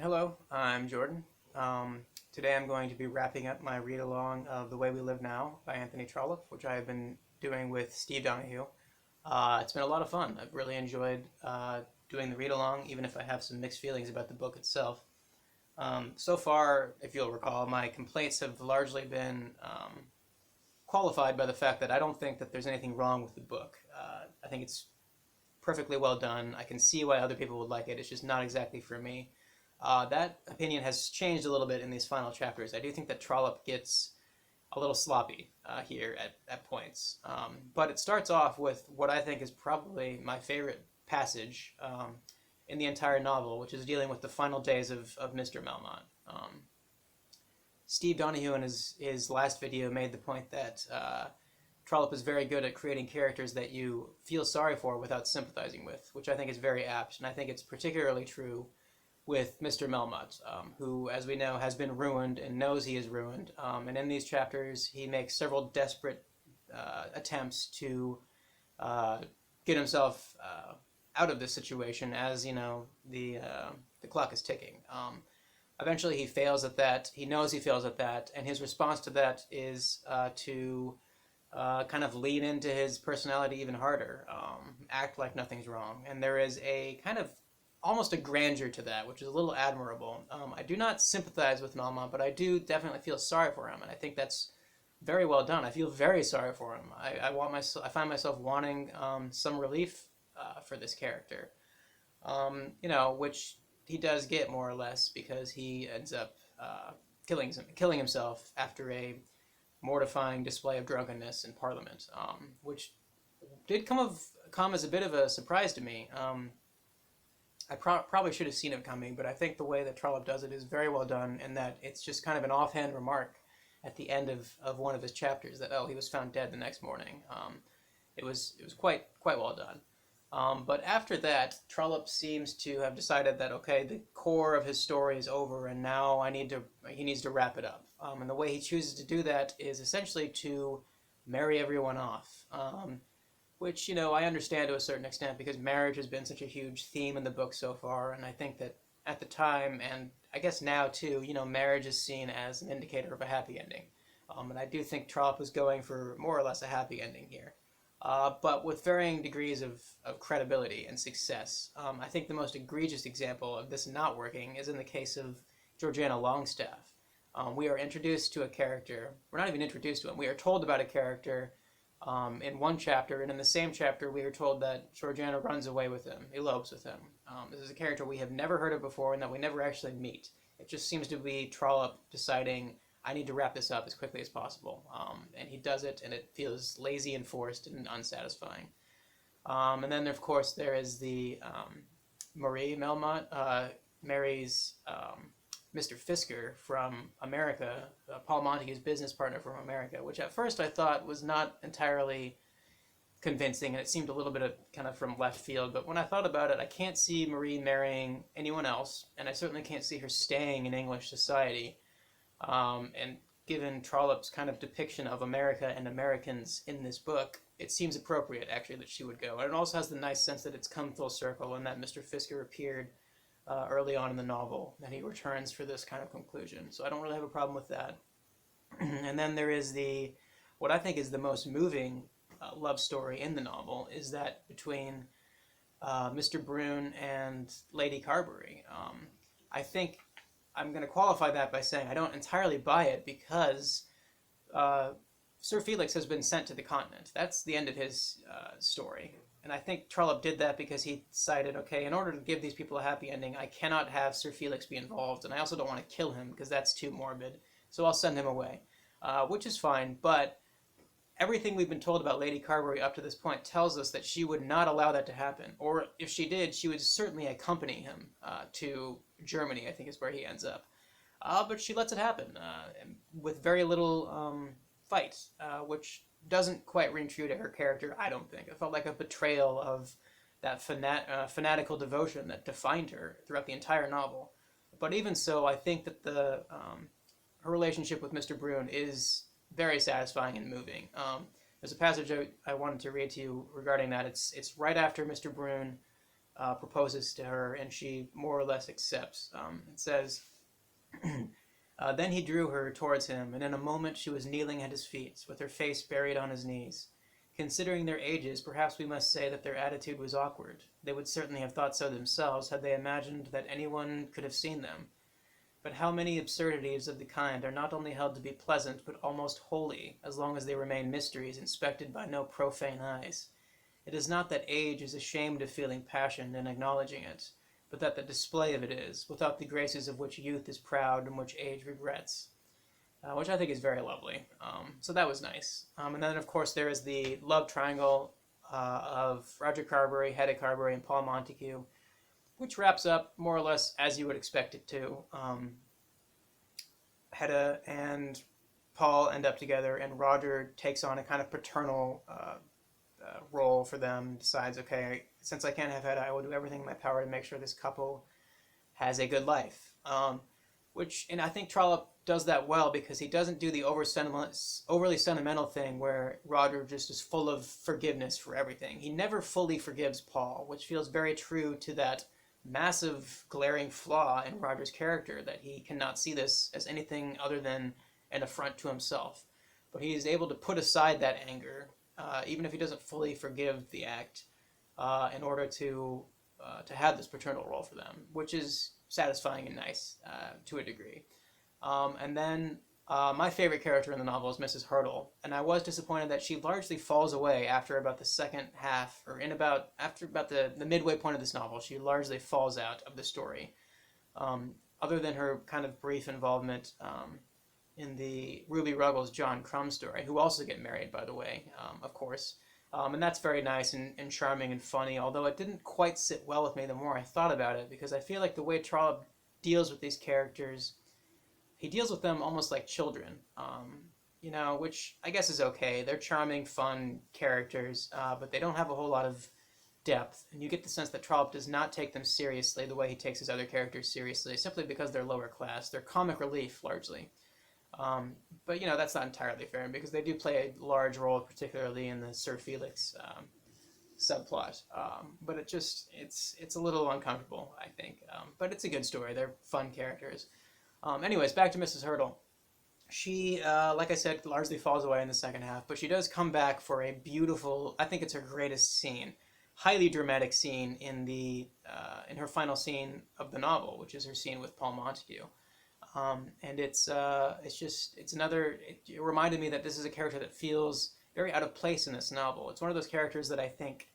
Hello, I'm Jordan. Today I'm going to be wrapping up my read along of The Way We Live Now by Anthony Trollope, which I have been doing with Steve Donahue. It's been a lot of fun. I've really enjoyed doing the read along, even if I have some mixed feelings about the book itself. So far, if you'll recall, my complaints have largely been qualified by the fact that I don't think that there's anything wrong with the book. I think it's perfectly well done. I can see why other people would like it. It's just not exactly for me. That opinion has changed a little bit in these final chapters. I do think that Trollope gets a little sloppy here at points. But it starts off with what I think is probably my favorite passage in the entire novel, which is dealing with the final days of Mr. Melmat. Steve Donahue in his last video made the point that Trollope is very good at creating characters that you feel sorry for without sympathizing with, which I think is very apt, and I think it's particularly true with Mr. Melmat, who, as we know, has been ruined and knows he is ruined. And in these chapters, he makes several desperate attempts to uh, get himself out of this situation, as the clock is ticking. Eventually, he fails at that. He knows he fails at that, and his response to that is to kind of lean into his personality even harder, act like nothing's wrong. And there is a kind of almost a grandeur to that, which is a little admirable. I do not sympathize with Melma, but I do definitely feel sorry for him, and I think that's very well done. I feel very sorry for him. I find myself wanting some relief for this character, which he does get more or less because he ends up killing himself after a mortifying display of drunkenness in Parliament, which did come as a bit of a surprise to me. I probably should have seen it coming, but I think the way that Trollope does it is very well done, and that it's just kind of an offhand remark at the end of one of his chapters that he was found dead the next morning. It was quite well done. But after that, Trollope seems to have decided that okay, the core of his story is over, and now he needs to wrap it up. And the way he chooses to do that is essentially to marry everyone off. Which I understand to a certain extent because marriage has been such a huge theme in the book so far, and I think that at the time, and I guess now too, marriage is seen as an indicator of a happy ending. And I do think Trollope was going for more or less a happy ending here, but with varying degrees of credibility and success. I think the most egregious example of this not working is in the case of Georgiana Longstaff. We are introduced to a character. We're not even introduced to him. We are told about a character in one chapter, and in the same chapter, we are told that Georgiana runs away with him, elopes with him. This is a character we have never heard of before and that we never actually meet. It just seems to be Trollope deciding, I need to wrap this up as quickly as possible. And he does it, and it feels lazy and forced and unsatisfying. And then, of course, there is the Marie Melmot marries Mr. Fisker from America, Paul Montague's business partner from America, which at first I thought was not entirely convincing, and it seemed a little bit of kind of from left field. But when I thought about it, I can't see Marie marrying anyone else, and I certainly can't see her staying in English society. And given Trollope's kind of depiction of America and Americans in this book, it seems appropriate actually that she would go. And it also has the nice sense that it's come full circle and that Mr. Fisker appeared early on in the novel, that he returns for this kind of conclusion. So I don't really have a problem with that. And then there is what I think is the most moving love story in the novel is that between Mr. Broon and Lady Carvery. I think I'm going to qualify that by saying I don't entirely buy it because Sir Felix has been sent to the continent. That's the end of his story. And I think Trollope did that because he decided, okay, in order to give these people a happy ending, I cannot have Sir Felix be involved, and I also don't want to kill him because that's too morbid. So I'll send him away, which is fine. But everything we've been told about Lady Carvery up to this point tells us that she would not allow that to happen. Or if she did, she would certainly accompany him to Germany, I think is where he ends up. But she lets it happen with very little fight, which doesn't quite ring true to her character, I don't think. It felt like a betrayal of that fanatical devotion that defined her throughout the entire novel. But even so, I think that her relationship with Mr. Broon is very satisfying and moving. There's a passage I wanted to read to you regarding that. It's right after Mr. Broon proposes to her, and she more or less accepts. It says, then he drew her towards him, and in a moment she was kneeling at his feet, with her face buried on his knees. Considering their ages, perhaps we must say that their attitude was awkward. They would certainly have thought so themselves had they imagined that anyone could have seen them. But how many absurdities of the kind are not only held to be pleasant, but almost holy, as long as they remain mysteries inspected by no profane eyes? It is not that age is ashamed of feeling passion and acknowledging it, but that the display of it is, without the graces of which youth is proud and which age regrets. Which I think is very lovely. So that was nice. And then, of course, there is the love triangle of Roger Carvery, Hedda Carvery, and Paul Montague, which wraps up more or less as you would expect it to. Hedda and Paul end up together, and Roger takes on a kind of paternal role for them, decides, okay, since I can't have Hedda, I will do everything in my power to make sure this couple has a good life. And I think Trollope does that well, because he doesn't do the overly sentimental thing where Roger just is full of forgiveness for everything. He never fully forgives Paul, which feels very true to that massive glaring flaw in Roger's character, that he cannot see this as anything other than an affront to himself. But he is able to put aside that anger, even if he doesn't fully forgive the act, in order to have this paternal role for them, which is satisfying and nice to a degree. And then my favorite character in the novel is Mrs. Hertle, and I was disappointed that she largely falls away after about the second half, or after about the midway point of this novel. She largely falls out of the story, other than her kind of brief involvement in the Ruby Ruggles John Crumb story, who also get married, by the way, of course. And that's very nice and charming and funny, although it didn't quite sit well with me the more I thought about it, because I feel like the way Trollope deals with these characters, he deals with them almost like children, which I guess is okay. They're charming, fun characters, but they don't have a whole lot of depth, and you get the sense that Trollope does not take them seriously the way he takes his other characters seriously, simply because they're lower class. They're comic relief, largely. But that's not entirely fair, because they do play a large role, particularly in the Sir Felix subplot. But it's a little uncomfortable, I think. But it's a good story. They're fun characters. Anyways, back to Mrs. Hertle. She, like I said, largely falls away in the second half, but she does come back for a beautiful, I think it's her greatest scene, highly dramatic scene in her final scene of the novel, which is her scene with Paul Montague. And it reminded me that this is a character that feels very out of place in this novel. It's one of those characters that I think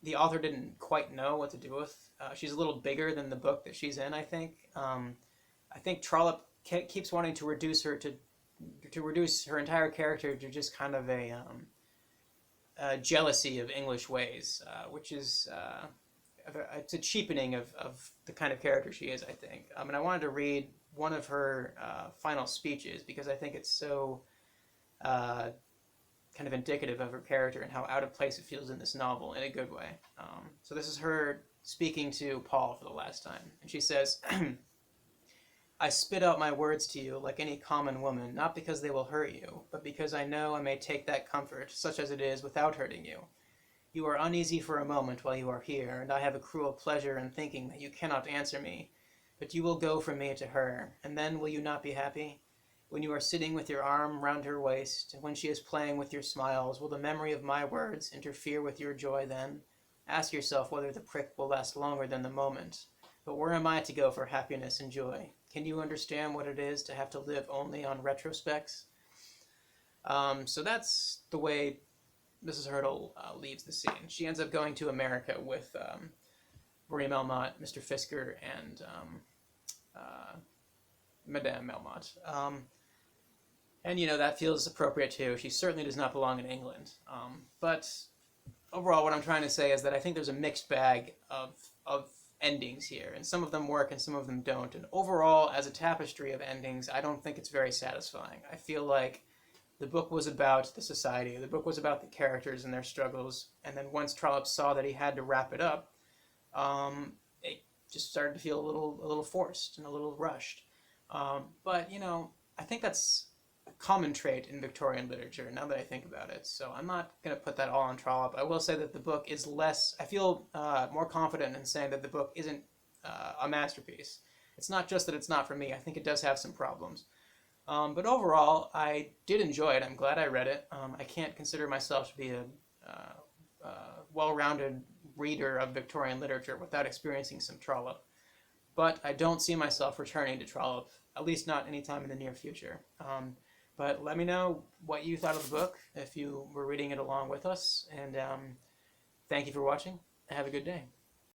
the author didn't quite know what to do with. She's a little bigger than the book that she's in, I think. I think Trollope keeps wanting to reduce her reduce her entire character to just kind of a jealousy of English ways, which is it's a cheapening of the kind of character she is, I think. And I wanted to read one of her final speeches, because I think it's so kind of indicative of her character and how out of place it feels in this novel in a good way. So this is her speaking to Paul for the last time, and she says, I spit out my words to you like any common woman, not because they will hurt you, but because I know I may take that comfort, such as it is, without hurting you. You are uneasy for a moment while you are here, and I have a cruel pleasure in thinking that you cannot answer me. But you will go from me to her, and then will you not be happy? When you are sitting with your arm round her waist, and when she is playing with your smiles, will the memory of my words interfere with your joy then? Ask yourself whether the prick will last longer than the moment. But where am I to go for happiness and joy? Can you understand what it is to have to live only on retrospects? So that's the way Mrs. Hertle leaves the scene. She ends up going to America with Marie Melmat, Mr. Fisker, and Madame Melmat. And that feels appropriate too. She certainly does not belong in England. But overall, what I'm trying to say is that I think there's a mixed bag of endings here, and some of them work and some of them don't. And overall, as a tapestry of endings, I don't think it's very satisfying. I feel like the book was about the society, the book was about the characters and their struggles, and then once Trollope saw that he had to wrap it up, it just started to feel a little forced and a little rushed. But I think that's common trait in Victorian literature, now that I think about it. So I'm not going to put that all on Trollope. I will say that the book is less, I feel more confident in saying that the book isn't a masterpiece. It's not just that it's not for me. I think it does have some problems. But overall, I did enjoy it. I'm glad I read it. I can't consider myself to be a well-rounded reader of Victorian literature without experiencing some Trollope. But I don't see myself returning to Trollope, at least not anytime in the near future. But let me know what you thought of the book, if you were reading it along with us. And thank you for watching. Have a good day.